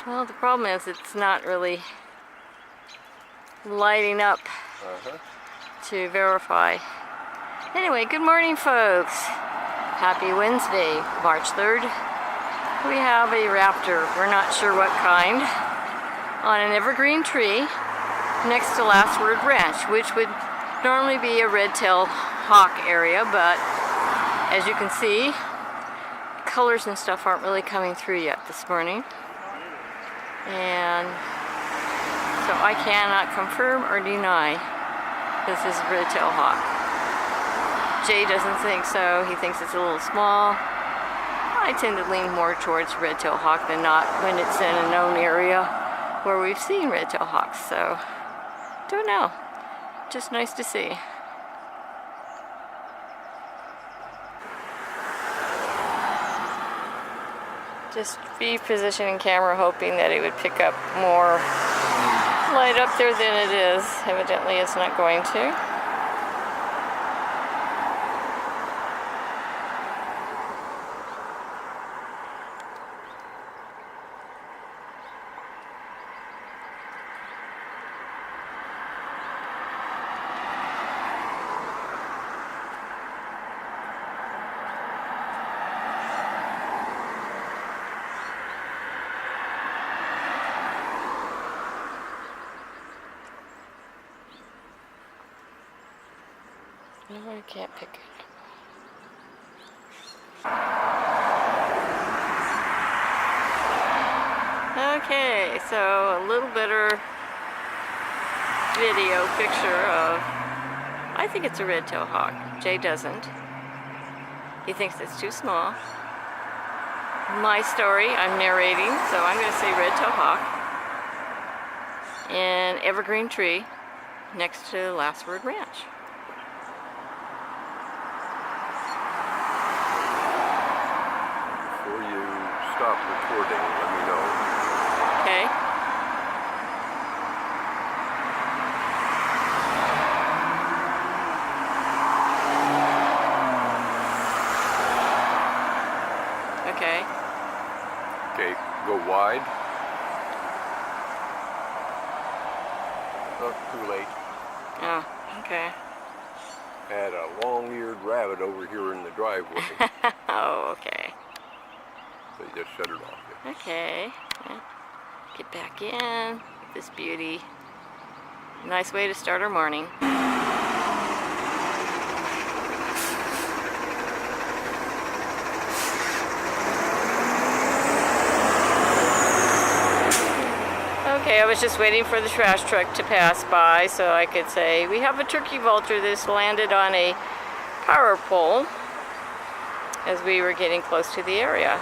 Well, the problem is it's not really lighting up to verify. Anyway, good morning, folks. Happy Wednesday, March 3rd. We have a raptor, we're not sure what kind, on an evergreen tree next to Last Word Ranch, which would normally be a red-tailed hawk area, but as you can see, colors and stuff aren't really coming through yet this morning. And so I cannot confirm or deny this is a red-tailed hawk. Jay doesn't think so. He thinks it's a little small. I tend to lean more towards red-tailed hawk than not when it's in a known area where we've seen red-tailed hawks. So, don't know. Just nice to see. Just repositioning camera, hoping that it would pick up more light up there than it is. Evidently it's not going to. No, I can't pick it. Okay, so a little better video picture of, I think it's a red-tailed hawk. Jay doesn't. He thinks it's too small. My story, I'm narrating, so I'm going to say red-tailed hawk. In evergreen tree next to Last Word Ranch. Stop recording, let me know. Okay. Okay. Okay, go wide. Oh, too late. Oh, okay. Had a long-eared rabbit over here in the driveway. Oh, okay. So you just shut it off. Yeah. Okay. Yeah. Get back in. This beauty. Nice way to start our morning. Okay, I was just waiting for the trash truck to pass by so I could say, we have a turkey vulture that's landed on a power pole as we were getting close to the area.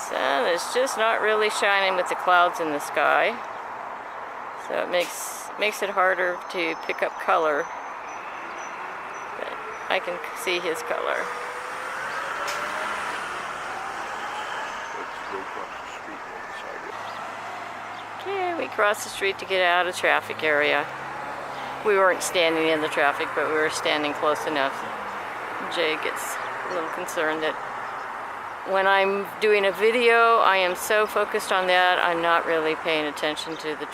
Sun is just not really shining with the clouds in the sky, so it makes it harder to pick up color, but I can see his color. Let's go across the street on the sidewalk. Okay, we crossed the street to get out of traffic area. We weren't standing in the traffic, but we were standing close enough. Jay gets a little concerned that when I'm doing a video, I am so focused on that, I'm not really paying attention to the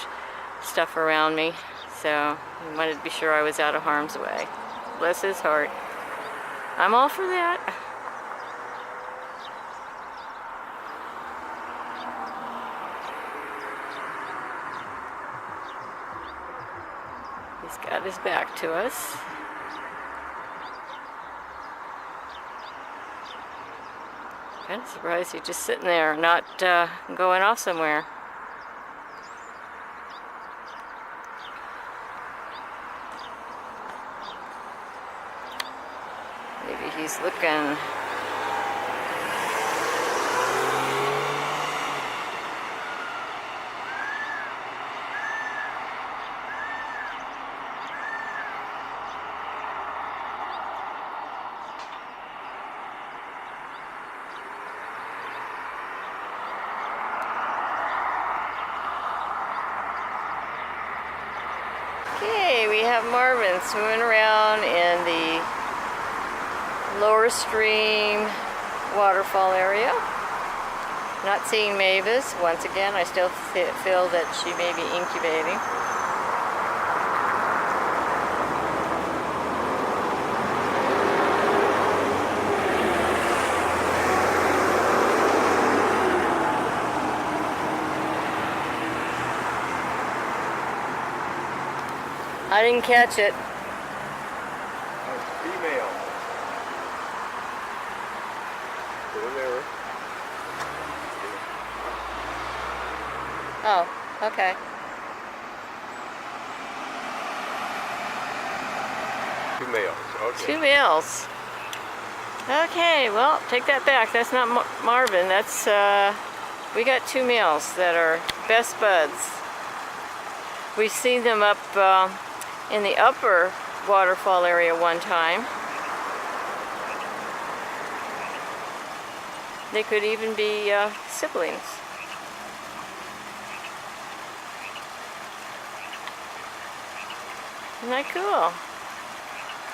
stuff around me. So I wanted to be sure I was out of harm's way. Bless his heart. I'm all for that. He's got his back to us. Kind of surprised he's just sitting there, not going off somewhere. Maybe he's looking. have Marvin swimming around in the lower stream waterfall area. Not seeing Mavis. Once again, I still feel that she may be incubating. I didn't catch it. Female. Over there. Oh, okay. Two males. Okay. Two males. Okay, well, take that back. That's not Marvin. That's, we got two males that are best buds. We've seen them up in the upper waterfall area one time. They could even be siblings. Isn't that cool?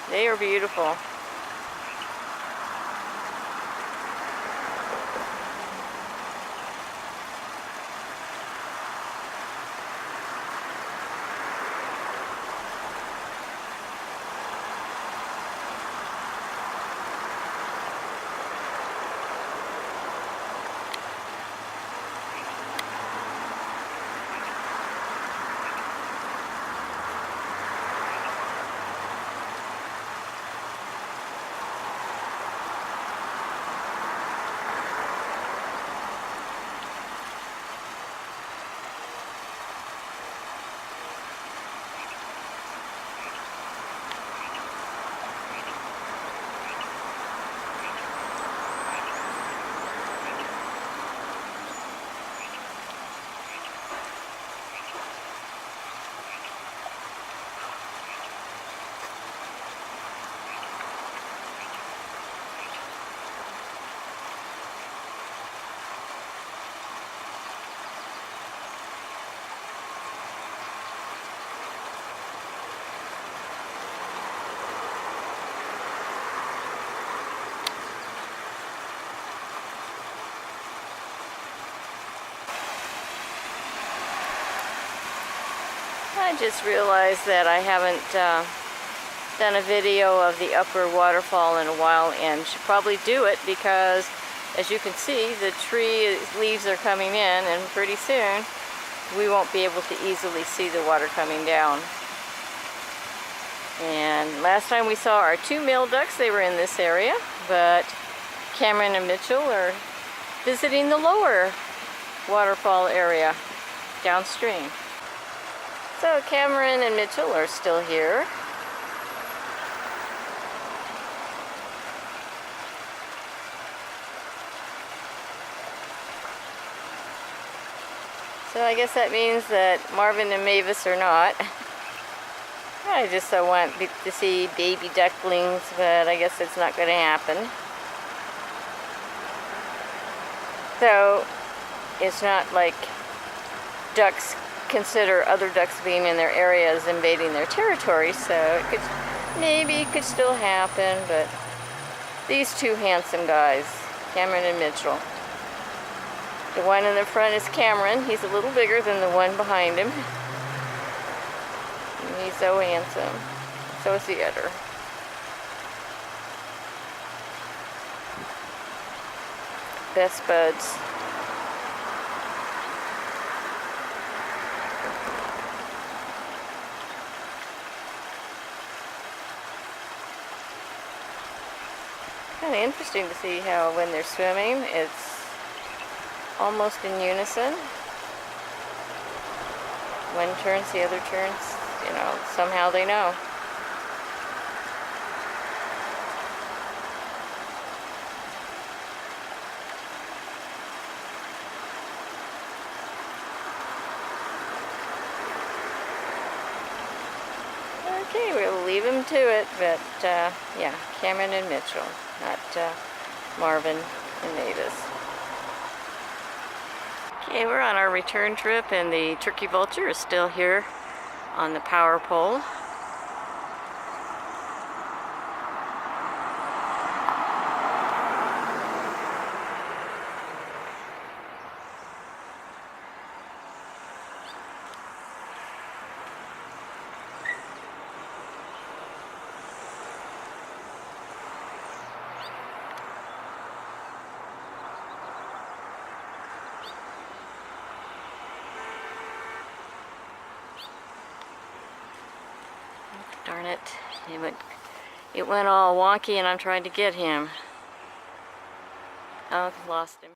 They are beautiful. I just realized that I haven't done a video of the upper waterfall in a while, and should probably do it because, as you can see, the tree leaves are coming in, and pretty soon we won't be able to easily see the water coming down. And last time we saw our two male ducks, they were in this area, but Cameron and Mitchell are visiting the lower waterfall area downstream. So Cameron and Mitchell are still here. So I guess that means that Marvin and Mavis are not. I just want to see baby ducklings, but I guess it's not going to happen. So it's not like ducks consider other ducks being in their area as invading their territory, so it could still happen. But these two handsome guys, Cameron and Mitchell. The one in the front is Cameron. He's a little bigger than the one behind him. And he's so handsome. So is the other. Best buds. Kind of interesting to see how when they're swimming, it's almost in unison. One turns, the other turns, you know, somehow they know. Okay, we'll leave him to it, but yeah, Cameron and Mitchell, not Marvin and Mavis. Okay, we're on our return trip, and the Turkey Vulture is still here on the power pole. Darn it. It went all wonky and I'm trying to get him. Oh, lost him.